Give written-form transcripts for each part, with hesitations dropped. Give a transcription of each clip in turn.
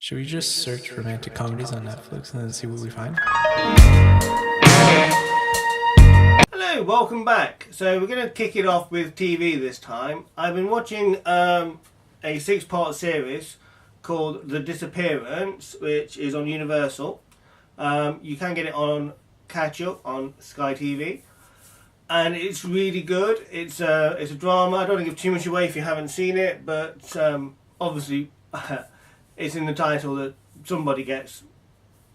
Should we just search romantic comedies on Netflix and then see what we find? Hello, welcome back. So we're going to kick it off with TV this time. I've been watching a 6-part series called The Disappearance, which is on Universal. You can get it on catch up on Sky TV. And it's really good. It's a drama. I don't want to give too much away if you haven't seen it, but obviously it's in the title that somebody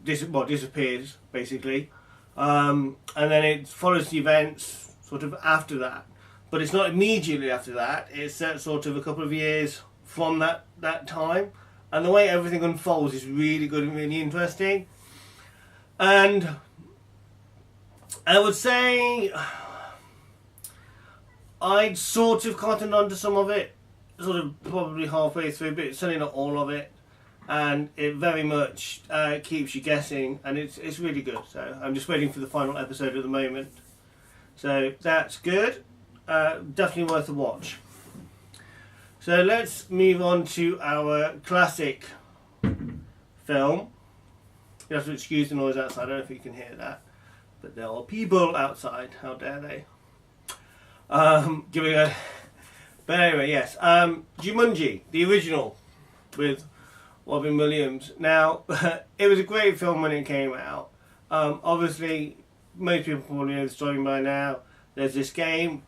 disappears, basically. And then it follows the events sort of after that. But it's not immediately after that. It's sort of a couple of years from that time. And the way everything unfolds is really good and really interesting. And I would say I'd sort of cottoned onto some of it, sort of probably halfway through, but it's certainly not all of it. And it very much keeps you guessing, and it's really good. So I'm just waiting for the final episode at the moment. So that's good. Definitely worth a watch. So let's move on to our classic film. You have to excuse the noise outside. I don't know if you can hear that, but there are people outside. How dare they? Giving a. But anyway, yes. Jumunji, the original, with Robin Williams. Now, it was a great film when it came out. Obviously, most people probably know the story by now. There's this game,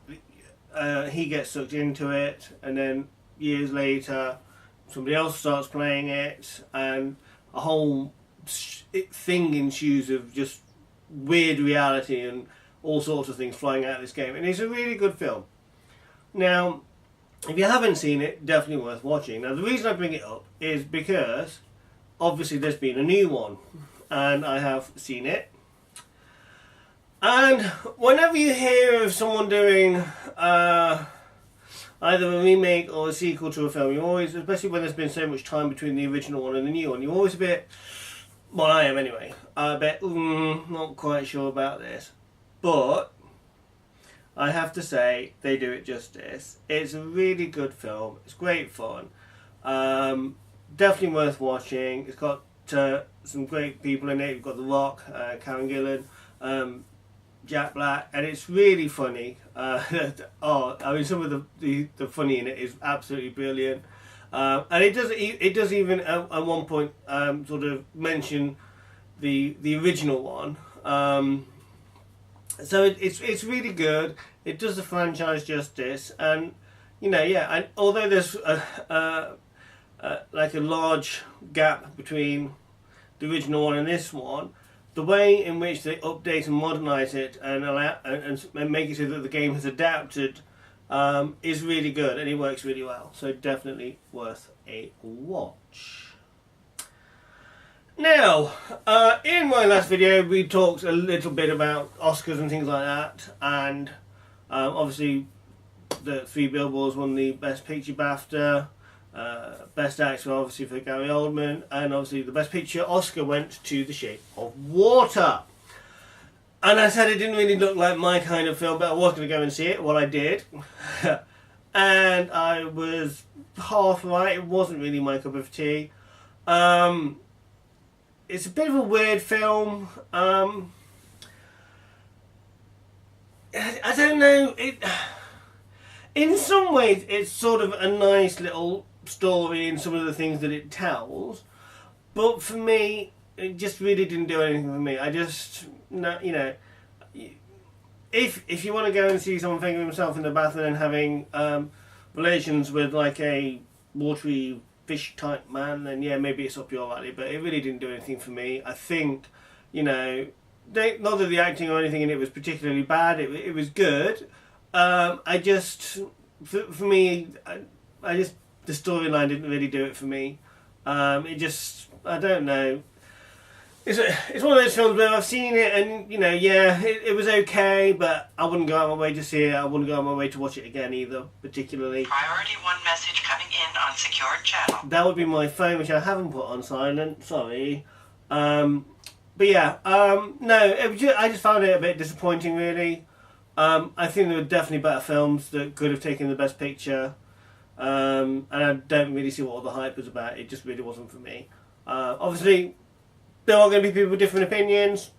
he gets sucked into it, and then years later, somebody else starts playing it, and a whole thing ensues of just weird reality and all sorts of things flying out of this game. And it's a really good film. Now, if you haven't seen it, definitely worth watching. Now, the reason I bring it up is because, obviously, there's been a new one, and I have seen it. And whenever you hear of someone doing either a remake or a sequel to a film, you always, especially when there's been so much time between the original one and the new one, you're always a bit, well, I am anyway, a bit, not quite sure about this. But I have to say, they do it justice. It's a really good film. It's great fun. Definitely worth watching. It's got some great people in it. You've got The Rock, Karen Gillan, Jack Black, and it's really funny. I mean, some of the funny in it is absolutely brilliant. And it does even at one point sort of mention the original one. So it's really good. It does the franchise justice, and you know, yeah. And although there's like a large gap between the original one and this one, the way in which they update and modernise it and make it so that the game has adapted is really good, and it works really well. So definitely worth a watch. Now, in my last video we talked a little bit about Oscars and things like that, and obviously the Three Billboards won the Best Picture BAFTA, Best Actor obviously for Gary Oldman, and obviously the Best Picture Oscar went to The Shape of Water. And I said it didn't really look like my kind of film, but I was going to go and see it. Well, I did. And I was half right. It wasn't really my cup of tea. It's a bit of a weird film. I don't know. In some ways, it's sort of a nice little story in some of the things that it tells. But for me, it just really didn't do anything for me. I just, no, you know, if you want to go and see someone fingering himself in the bath and then having relations with like a watery fish type man, then yeah, maybe it's up your alley, but it really didn't do anything for me. I think, you know, not that the acting or anything in it was particularly bad, it was good. I just, for me, I just, the storyline didn't really do it for me. It just, I don't know. It's one of those films where I've seen it and, you know, yeah, it was okay, but I wouldn't go out of my way to see it. I wouldn't go out of my way to watch it again either, particularly. Priority 1 message coming in on secured channel. That would be my phone, which I haven't put on silent, sorry. But yeah, no, I just found it a bit disappointing, really. I think there were definitely better films that could have taken the Best Picture. And I don't really see what all the hype was about. It just really wasn't for me. Obviously, there are going to be people with different opinions,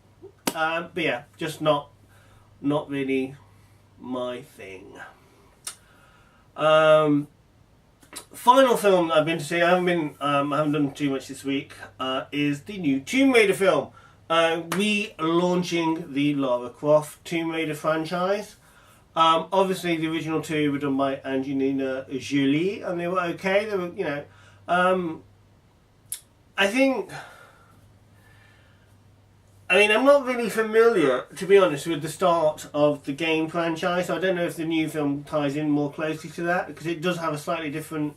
but yeah, just not really my thing. Final film I've been to see, I haven't done too much this week, is the new Tomb Raider film. Relaunching the Lara Croft Tomb Raider franchise. Obviously, the original two were done by Angelina Jolie, and they were okay. They were, you know, I think. I mean, I'm not really familiar, to be honest, with the start of the game franchise. So I don't know if the new film ties in more closely to that, because it does have a slightly different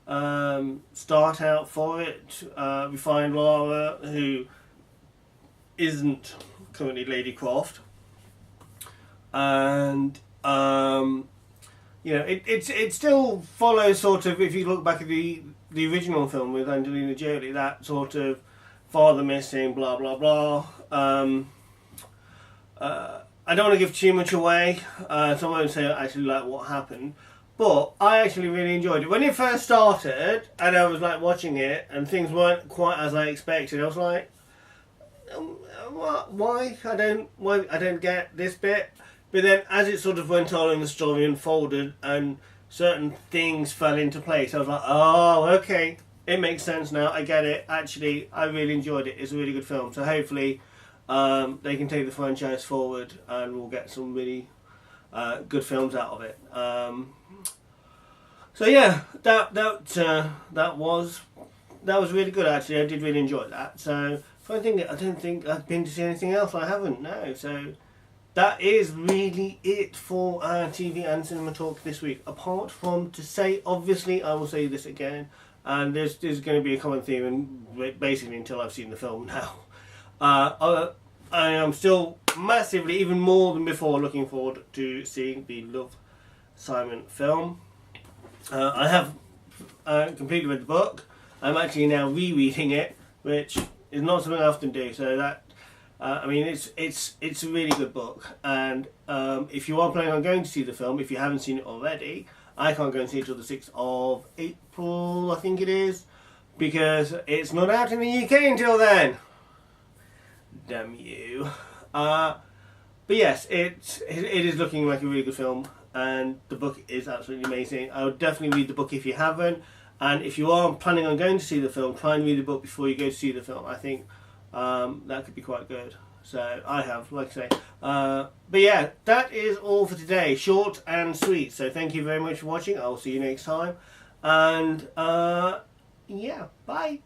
start out for it. We find Lara, who isn't currently Lady Croft, and you know, it still follows sort of, if you look back at the original film with Angelina Jolie, that sort of father missing, blah blah blah. I don't want to give too much away, so I won't say actually like what happened, but I actually really enjoyed it when it first started, and I was like watching it, and things weren't quite as I expected. I was like, why I don't get this bit. But then as it sort of went on and the story unfolded and certain things fell into place, I was like, oh, okay, it makes sense now, I get it. Actually, I really enjoyed it. It's a really good film, so hopefully they can take the franchise forward and we'll get some really good films out of it. So yeah, that was really good. Actually, I did really enjoy that. So I don't think I've been to see anything else. I haven't, no. So that is really it for our TV and cinema talk this week. Apart from to say, obviously, I will say this again, and there's going to be a common theme, and basically until I've seen the film now. I am still massively, even more than before, looking forward to seeing the Love, Simon film. I have completely read the book. I'm actually now rereading it, which is not something I often do. So that, I mean, it's a really good book. And if you are planning on going to see the film, if you haven't seen it already, I can't go and see it till the 6th of April, I think it is, because it's not out in the UK until then. Damn you. But yes, it is looking like a really good film, and the book is absolutely amazing. I would definitely read the book if you haven't, and if you are planning on going to see the film, try and read the book before you go to see the film. I think that could be quite good. So I have, like I say. But yeah, that is all for today. Short and sweet. So thank you very much for watching. I will see you next time. And yeah, bye.